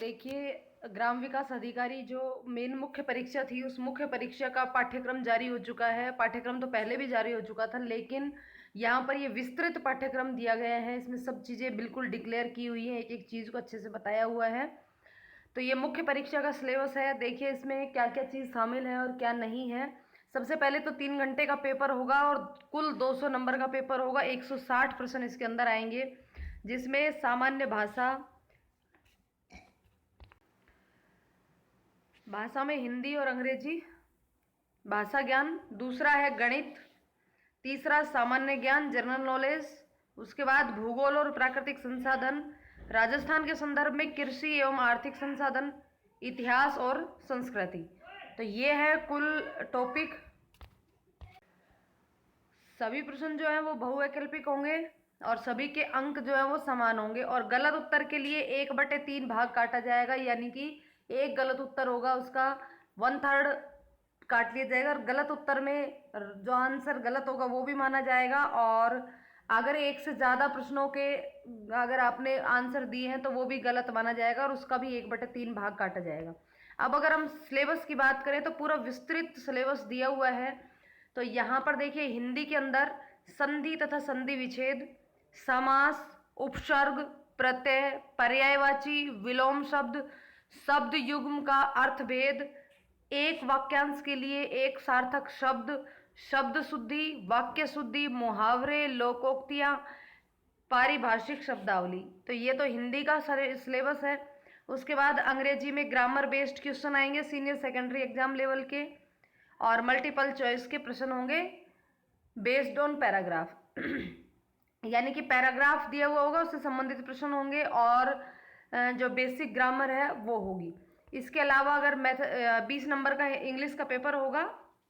देखिए, ग्राम विकास अधिकारी जो मेन मुख्य परीक्षा थी, उस मुख्य परीक्षा का पाठ्यक्रम जारी हो चुका है। पाठ्यक्रम तो पहले भी जारी हो चुका था, लेकिन यहाँ पर ये विस्तृत पाठ्यक्रम दिया गया है। इसमें सब चीज़ें बिल्कुल डिक्लेयर की हुई हैं, एक एक चीज़ को अच्छे से बताया हुआ है। तो ये मुख्य परीक्षा का सिलेबस है। देखिए इसमें क्या क्या चीज़ शामिल है और क्या नहीं है। सबसे पहले तो 3 घंटे का पेपर होगा और कुल 200 नंबर का पेपर होगा। 160 प्रश्न इसके अंदर आएंगे, जिसमें सामान्य भाषा में हिंदी और अंग्रेजी, भाषा ज्ञान, दूसरा है गणित, तीसरा सामान्य ज्ञान जनरल नॉलेज, उसके बाद भूगोल और प्राकृतिक संसाधन, राजस्थान के संदर्भ में कृषि एवं आर्थिक संसाधन, इतिहास और संस्कृति। तो ये है कुल टॉपिक। सभी प्रश्न जो है वो बहुवैकल्पिक होंगे और सभी के अंक जो है वो समान होंगे। और गलत उत्तर के लिए 1/3 भाग काटा जाएगा, यानी कि एक गलत उत्तर होगा उसका 1/3 काट लिया जाएगा। और गलत उत्तर में जो आंसर गलत होगा वो भी माना जाएगा। और अगर एक से ज़्यादा प्रश्नों के अगर आपने आंसर दिए हैं तो वो भी गलत माना जाएगा और उसका भी 1/3 भाग काटा जाएगा। अब अगर हम सिलेबस की बात करें तो पूरा विस्तृत सिलेबस दिया हुआ है। तो यहाँ पर देखिए हिंदी के अंदर संधि तथा संधि विच्छेद, समास, उपसर्ग, प्रत्यय, पर्यायवाची, विलोम शब्द, शब्द युग्म का अर्थभेद, एक वाक्यांश के लिए एक सार्थक शब्द, शब्द शुद्धि, वाक्य शुद्धि, मुहावरे, लोकोक्तियां, पारिभाषिक शब्दावली। तो ये तो हिंदी का सिलेबस है। उसके बाद अंग्रेजी में ग्रामर बेस्ड क्वेश्चन आएंगे सीनियर सेकेंडरी एग्जाम लेवल के, और मल्टीपल चॉइस के प्रश्न होंगे बेस्ड ऑन पैराग्राफ यानी कि पैराग्राफ दिया हुआ होगा उससे संबंधित प्रश्न होंगे और जो बेसिक ग्रामर है वो होगी। इसके अलावा अगर 20 नंबर का इंग्लिश का पेपर होगा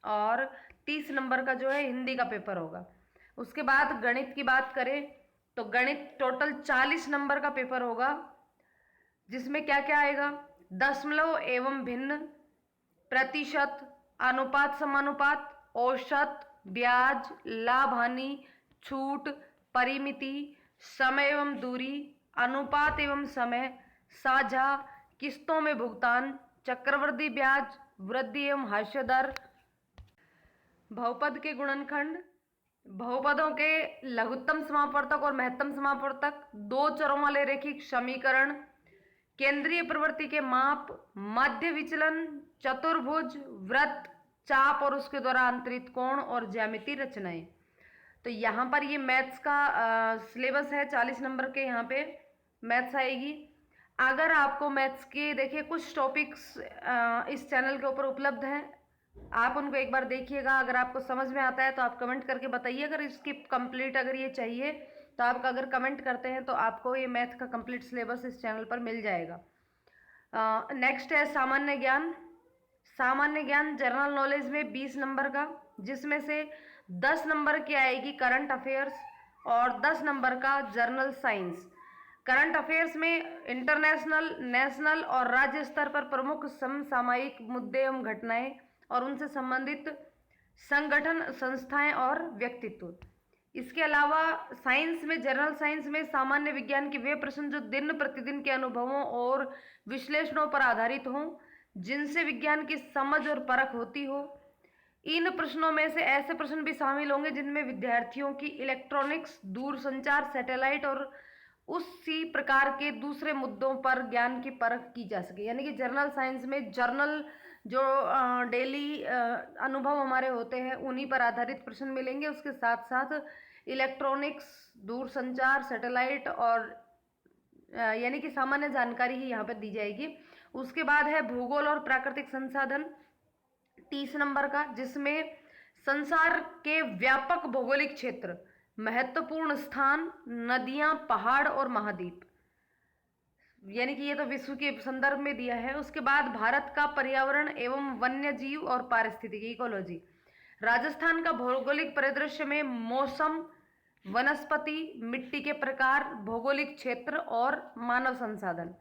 और 30 नंबर का जो है हिंदी का पेपर होगा। उसके बाद गणित की बात करें तो गणित टोटल 40 नंबर का पेपर होगा, जिसमें क्या क्या आएगा, दशमलव एवं भिन्न, प्रतिशत, अनुपात समानुपात, औसत, ब्याज, लाभ हानि, छूट, परिमिति, समय एवं दूरी, अनुपात एवं समय, साझा, किस्तों में भुगतान, चक्रवृद्धि ब्याज, वृद्धि एवं हास्य दर, बहुपद के गुणनखंड, बहुपदों के लघुत्तम समापवर्तक और महत्तम समापवर्तक, दो चरों वाले रैखिक समीकरण, केंद्रीय प्रवृत्ति के माप, मध्य विचलन, चतुर्भुज, वृत्त, चाप और उसके द्वारा अंतरित कोण और ज्यामिति रचनाएं। तो यहाँ पर ये मैथ्स का सिलेबस है। 40 नंबर के यहाँ पे मैथ्स आएगी। अगर आपको मैथ्स के देखिए कुछ टॉपिक्स इस चैनल के ऊपर उपलब्ध हैं, आप उनको एक बार देखिएगा। अगर आपको समझ में आता है तो आप कमेंट करके बताइए। अगर इसकी कंप्लीट अगर ये चाहिए तो आप अगर कमेंट करते हैं तो आपको ये मैथ का कंप्लीट सिलेबस इस चैनल पर मिल जाएगा। नेक्स्ट है सामान्य ज्ञान। सामान्य ज्ञान जनरल नॉलेज में 20 नंबर का, जिसमें से 10 नंबर की आएगी करंट अफेयर्स और 10 नंबर का जर्नल साइंस। करंट अफेयर्स में इंटरनेशनल, नेशनल और राज्य स्तर पर प्रमुख समसामयिक मुद्दे एवं घटनाएं और उनसे संबंधित संगठन, संस्थाएं और व्यक्तित्व। इसके अलावा साइंस में, जनरल साइंस में सामान्य विज्ञान के वे प्रश्न जो दिन प्रतिदिन के अनुभवों और विश्लेषणों पर आधारित हों, जिनसे विज्ञान की समझ और परख होती हो। इन प्रश्नों में से ऐसे प्रश्न भी शामिल होंगे जिनमें विद्यार्थियों की इलेक्ट्रॉनिक्स, दूरसंचार, सैटेलाइट और उसी प्रकार के दूसरे मुद्दों पर ज्ञान की परख की जा सके। यानी कि जनरल साइंस में जर्नल जो डेली अनुभव हमारे होते हैं उन्हीं पर आधारित प्रश्न मिलेंगे। उसके साथ साथ इलेक्ट्रॉनिक्स, दूरसंचार, सैटेलाइट और यानी कि सामान्य जानकारी ही यहाँ पर दी जाएगी। उसके बाद है भूगोल और प्राकृतिक संसाधन 30 नंबर का, जिसमें संसार के व्यापक भौगोलिक क्षेत्र, महत्वपूर्ण स्थान, नदियां, पहाड़ और महाद्वीप, यानी कि ये तो विश्व के संदर्भ में दिया है। उसके बाद भारत का पर्यावरण एवं वन्य जीव और पारिस्थितिकी, इकोलॉजी। राजस्थान का भौगोलिक परिदृश्य में मौसम, वनस्पति, मिट्टी के प्रकार, भौगोलिक क्षेत्र और मानव संसाधन।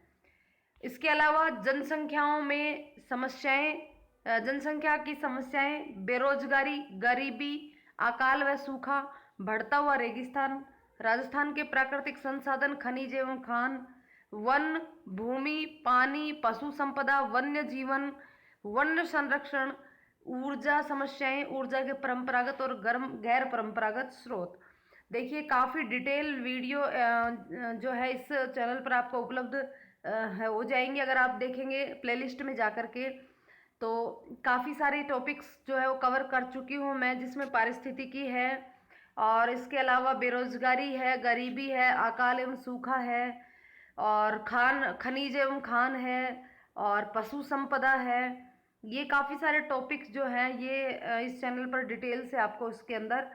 इसके अलावा जनसंख्याओं में समस्याएं, जनसंख्या की समस्याएं, बेरोजगारी, गरीबी, अकाल व सूखा, बढ़ता हुआ रेगिस्तान, राजस्थान के प्राकृतिक संसाधन, खनिज एवं खान, वन, भूमि, पानी, पशु संपदा, वन्य जीवन, वन्य संरक्षण, ऊर्जा समस्याएं, ऊर्जा के परंपरागत और गैर परंपरागत स्रोत। देखिए काफ़ी डिटेल वीडियो जो है इस चैनल पर आपको उपलब्ध हो जाएंगे अगर आप देखेंगे प्लेलिस्ट में जा कर के। तो काफ़ी सारे टॉपिक्स जो है वो कवर कर चुकी हूँ मैं, जिसमें पारिस्थितिकी है और इसके अलावा बेरोजगारी है, गरीबी है, अकाल एवं सूखा है और खनिज एवं खान है और पशु संपदा है। ये काफ़ी सारे टॉपिक्स जो हैं ये इस चैनल पर डिटेल से आपको इसके अंदर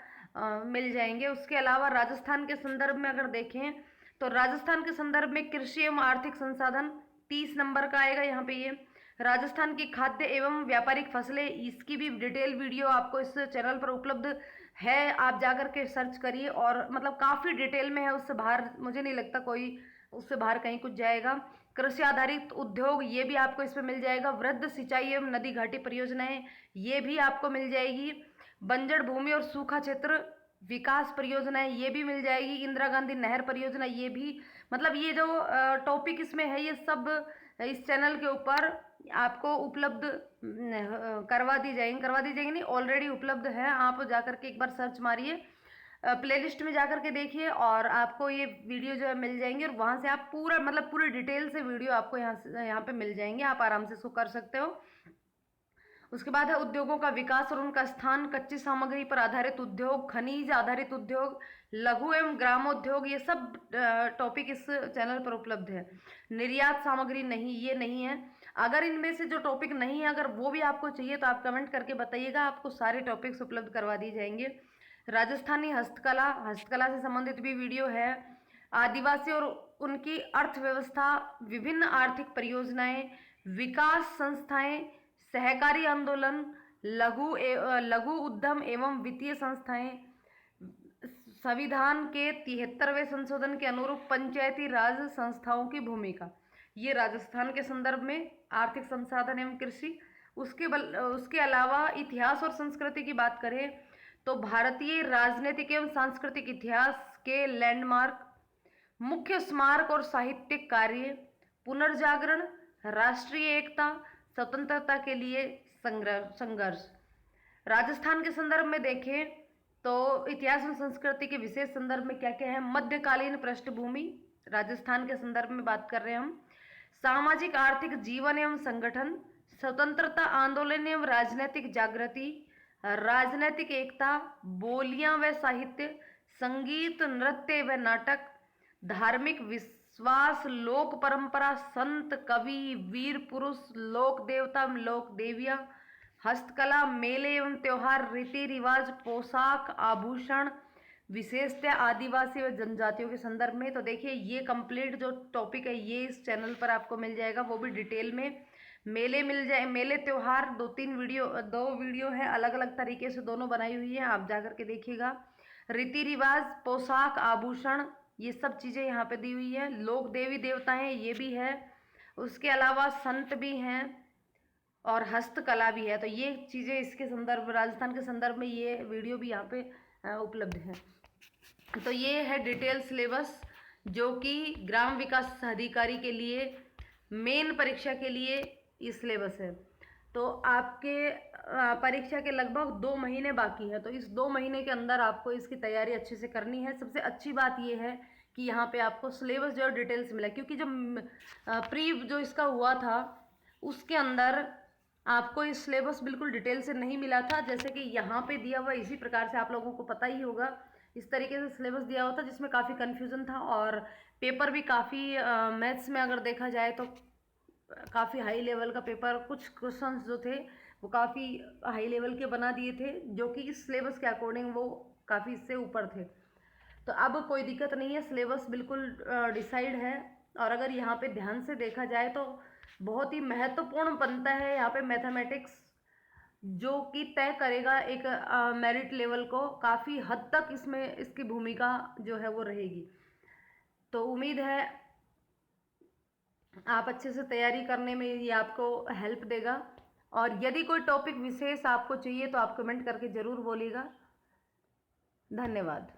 मिल जाएंगे। उसके अलावा राजस्थान के संदर्भ में अगर देखें तो राजस्थान के संदर्भ में कृषि एवं आर्थिक संसाधन 30 नंबर का आएगा यहाँ पे। ये राजस्थान की खाद्य एवं व्यापारिक फसलें, इसकी भी डिटेल वीडियो आपको इस चैनल पर उपलब्ध है, आप जाकर के सर्च करिए और मतलब काफ़ी डिटेल में है, उससे बाहर मुझे नहीं लगता कोई उससे बाहर कहीं कुछ जाएगा। कृषि आधारित उद्योग ये भी आपको इस पर मिल जाएगा। वृद्ध सिंचाई एवं नदी घाटी परियोजनाएं ये भी आपको मिल जाएगी। बंजर भूमि और सूखा क्षेत्र विकास परियोजनाएं ये भी मिल जाएगी। इंदिरा गांधी नहर परियोजना ये भी, मतलब ये जो टॉपिक इसमें है ये सब इस चैनल के ऊपर आपको उपलब्ध करवा दी जाएंगी नहीं, ऑलरेडी उपलब्ध है। आप जाकर के एक बार सर्च मारिए, प्लेलिस्ट में जाकर के देखिए और आपको ये वीडियो जो है मिल जाएंगे और वहाँ से आप पूरा मतलब पूरी डिटेल से वीडियो आपको यहाँ पे मिल जाएंगे, आप आराम से इसको कर सकते हो। उसके बाद है उद्योगों का विकास और उनका स्थान, कच्ची सामग्री पर आधारित उद्योग, खनिज आधारित उद्योग, लघु एवं ग्रामोद्योग, ये सब टॉपिक इस चैनल पर उपलब्ध है। निर्यात सामग्री नहीं, ये नहीं है। अगर इनमें से जो टॉपिक नहीं है अगर वो भी आपको चाहिए तो आप कमेंट करके बताइएगा, आपको सारे टॉपिक्स उपलब्ध करवा दिए जाएंगे। राजस्थानी हस्तकला, हस्तकला से संबंधित भी वीडियो है। आदिवासी और उनकी अर्थव्यवस्था, विभिन्न आर्थिक परियोजनाएं, विकास संस्थाएं, सहकारी आंदोलन, लघु उद्यम एवं वित्तीय संस्थाएं, संविधान के 73वें संशोधन के अनुरूप पंचायती राज संस्थाओं की भूमिका, ये राजस्थान के संदर्भ में आर्थिक संसाधन एवं कृषि। उसके अलावा इतिहास और संस्कृति की बात करें तो भारतीय राजनीतिक एवं सांस्कृतिक इतिहास के लैंडमार्क, मुख्य स्मारक और साहित्यिक कार्य, पुनर्जागरण, राष्ट्रीय एकता, स्वतंत्रता के लिए संघर्ष। राजस्थान के संदर्भ में देखें तो इतिहास और संस्कृति के विशेष संदर्भ में क्या क्या है, मध्यकालीन पृष्ठभूमि राजस्थान के संदर्भ में बात कर रहे हैं हम। सामाजिक आर्थिक जीवन एवं संगठन, स्वतंत्रता आंदोलन एवं राजनीतिक जागृति, राजनीतिक एकता, बोलियां व साहित्य, संगीत, नृत्य व नाटक, धार्मिक विश्वास, लोक परंपरा, संत, कवि, वीर पुरुष, लोक देवता, लोक देवियां, हस्तकला, मेले एवं त्योहार, रीति रिवाज, पोशाक, आभूषण, विशेषतः आदिवासी व जनजातियों के संदर्भ में। तो देखिए ये कंप्लीट जो टॉपिक है ये इस चैनल पर आपको मिल जाएगा, वो भी डिटेल में। मेले मिल जाए, मेले त्योहार दो वीडियो है, अलग अलग तरीके से दोनों बनाई हुई है, आप जाकर के देखिएगा। रीति रिवाज, पोशाक, आभूषण, ये सब चीज़ें यहाँ पे दी हुई है। लोक देवी देवता हैं ये भी है, उसके अलावा संत भी हैं और हस्तकला भी है। तो ये चीज़ें इसके संदर्भ, राजस्थान के संदर्भ में ये वीडियो भी यहाँ पे उपलब्ध है। तो ये है डिटेल सिलेबस जो कि ग्राम विकास अधिकारी के लिए मेन परीक्षा के लिए ये सिलेबस है। तो आपके परीक्षा के लगभग 2 महीने बाकी है, तो इस 2 महीने के अंदर आपको इसकी तैयारी अच्छे से करनी है। सबसे अच्छी बात ये है कि यहाँ पे आपको सिलेबस जो डिटेल्स मिला, क्योंकि जब प्री जो इसका हुआ था उसके अंदर आपको इस सिलेबस बिल्कुल डिटेल से नहीं मिला था, जैसे कि यहाँ पे दिया हुआ इसी प्रकार से आप लोगों को पता ही होगा, इस तरीके से सिलेबस दिया हुआ था जिसमें काफ़ी कन्फ्यूज़न था और पेपर भी काफ़ी मैथ्स में अगर देखा जाए तो काफ़ी हाई लेवल का पेपर, कुछ क्वेश्चंस जो थे वो काफ़ी हाई लेवल के बना दिए थे जो कि इस सिलेबस के अकॉर्डिंग वो काफ़ी इससे ऊपर थे। तो अब कोई दिक्कत नहीं है, सिलेबस बिल्कुल डिसाइड है। और अगर यहाँ पे ध्यान से देखा जाए तो बहुत ही महत्वपूर्ण बनता है यहाँ पे मैथमेटिक्स, जो कि तय करेगा एक मेरिट लेवल को, काफ़ी हद तक इसमें इसकी भूमिका जो है वो रहेगी। तो उम्मीद है आप अच्छे से तैयारी करने में ये आपको हेल्प देगा। और यदि कोई टॉपिक विशेष आपको चाहिए तो आप कमेंट करके ज़रूर बोलिएगा। धन्यवाद।